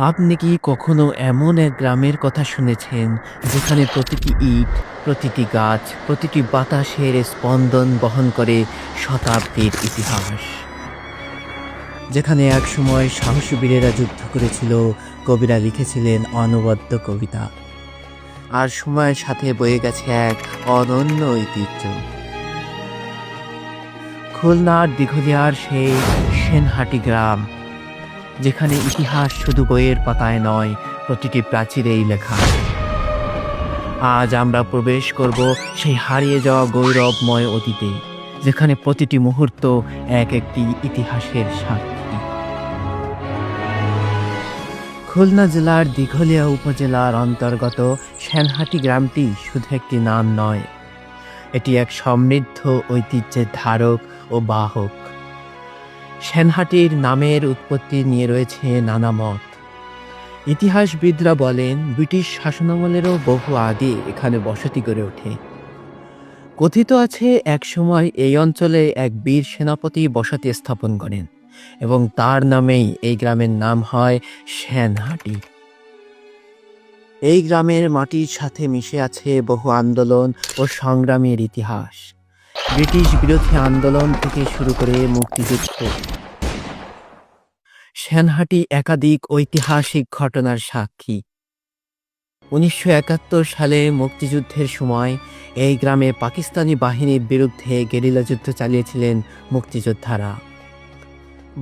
আপনি কি কখনো এমন এক গ্রামের কথা শুনেছেন যেখানে প্রতিটি ইট, প্রতিটি গাছ, প্রতিটি বাতাসের স্পন্দন বহন করে শতাব্দীর ইতিহাস? যেখানে একসময় সাহসী বীরেরা যুদ্ধ করেছিল, কবিরা লিখেছিলেন অনবদ্য কবিতা, আর সময়ের সাথে বয়ে গেছে এক অনন্য ঐতিহ্য। খুলনার দিঘলিয়ার সেই সেনহাটি গ্রাম, যেখানে ইতিহাস শুধু বইয়ের পাতায় নয়, প্রতিটি প্রাচীরেই লেখা। আজ আমরা প্রবেশ করব সেই হারিয়ে যাওয়া গৌরবময় অতীতে, যেখানে প্রতিটি মুহূর্ত এক একটি ইতিহাসের সাক্ষী। খুলনা জেলার দিঘলিয়া উপজেলার অন্তর্গত সেনহাটি গ্রামটি শুধু একটি নাম নয়, এটি এক সমৃদ্ধ ঐতিহ্যের ধারক ও বাহক। সেনহাটির নামের উৎপত্তি নিয়ে রয়েছে নানা মত। ইতিহাসবিদরা বলেন ব্রিটিশ শাসনামলেরও বহু আগে এখানে বসতি গড়ে ওঠে। কথিত আছে একসময় এই অঞ্চলে এক বীর সেনাপতি বসতি স্থাপন করেন এবং তার নামেই এই গ্রামের নাম হয় সেনহাটি। এই গ্রামের মাটির সাথে মিশে আছে বহু আন্দোলন ও সংগ্রামের ইতিহাস। ব্রিটিশ বিরোধী আন্দোলন থেকে শুরু করে মুক্তিযুদ্ধ, সেনহাটি একাধিক ঐতিহাসিক ঘটনার সাক্ষী। 1971 সালে মুক্তিযুদ্ধের সময় এই গ্রামে পাকিস্তানি বাহিনীর বিরুদ্ধে গেরিলা যুদ্ধ চালিয়েছিলেন মুক্তিযোদ্ধারা।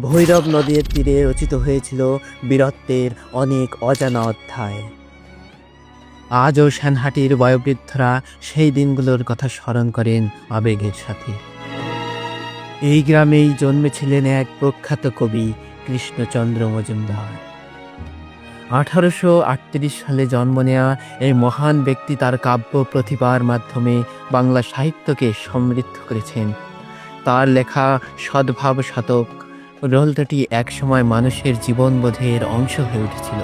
ভৈরব নদীর তীরে রচিত হয়েছিল বীরত্বের অনেক অজানা অধ্যায়। আজও সেনহাটির বয়োবৃদ্ধরা সেই দিনগুলোর কথা স্মরণ করেন আবেগের সাথে। এই গ্রামেই জন্মেছিলেন এক প্রখ্যাত কবি কৃষ্ণচন্দ্র মজুমদার। 1838 সালে জন্ম নেয়া এই মহান ব্যক্তি তার কাব্য প্রতিভার মাধ্যমে বাংলা সাহিত্যকে সমৃদ্ধ করেছেন। তার লেখা সদ্ভাব শতক গ্রন্থটি একসময় মানুষের জীবনবোধের অংশ হয়ে উঠেছিল।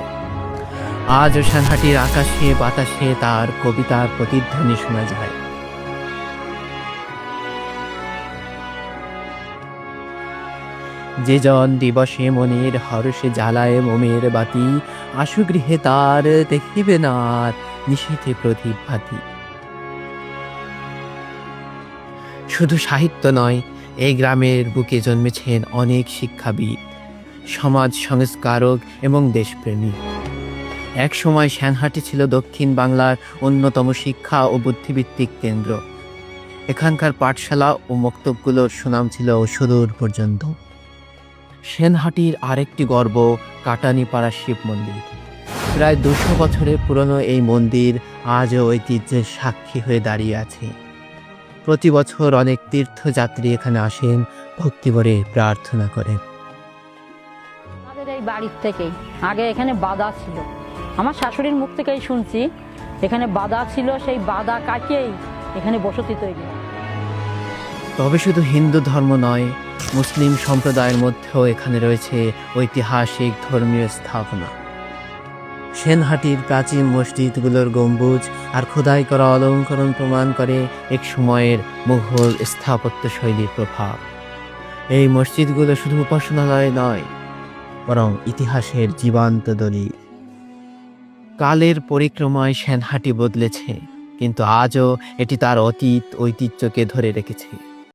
আজও সেনহাটির আকাশে বাতাসে তার কবিতার প্রতিধ্বনি শোনা যায়। যে জন দিবসে মনের হর্ষে জ্বালায় মোমের বাতি, আশু গৃহে তার দেখিবে না আর নিশীথে প্রদীপ ভাতি। শুধু সাহিত্য নয়, এই গ্রামের বুকে জন্মেছেন অনেক শিক্ষাবিদ, সমাজ সংস্কারক এবং দেশপ্রেমী। এক সময় সেনহাটি ছিল দক্ষিণ বাংলার অন্যতম শিক্ষা ও বুদ্ধিভিত্তিক কেন্দ্র। এখানকার পাঠশালা ও মক্তবগুলোর সুনাম ছিল সুদূর পর্যন্ত। সেনহাটির আরেকটি গর্ব কাটানীপাড়া শিব মন্দির। প্রায় 200 বছরের পুরনো এই মন্দির আজও ঐতিহ্যের সাক্ষী হয়ে দাঁড়িয়ে আছে। প্রতি বছর অনেক তীর্থযাত্রী এখানে আসেন, ভক্তিভরে প্রার্থনা করেন। আমাদের এই বাড়ির থেকেই আগে এখানে বাদা ছিল, আমার শাশুড়ির মুখ থেকেই শুনছি এখানে বাদা ছিল, সেই বাদা কাটিয়েই এখানে বসতি তৈরি। তবে শুধু হিন্দু ধর্ম নয়, মুসলিম সম্প্রদায়ের মধ্যেও এখানে রয়েছে ঐতিহাসিক ধর্মীয় স্থাপনা। সেনহাটির প্রাচীন মসজিদগুলোর গম্বুজ আর খোদাই করা অলঙ্করণ প্রমাণ করে এক সময়ের মুঘল স্থাপত্য শৈলীর প্রভাব। এই মসজিদগুলো শুধু উপাসনালয় নয়, বরং ইতিহাসের জীবন্ত দলিল। কালের পরিক্রমায় সেনহাটি বদলেছে, কিন্তু আজও এটি তার অতীত ঐতিহ্যকে ধরে রেখেছে।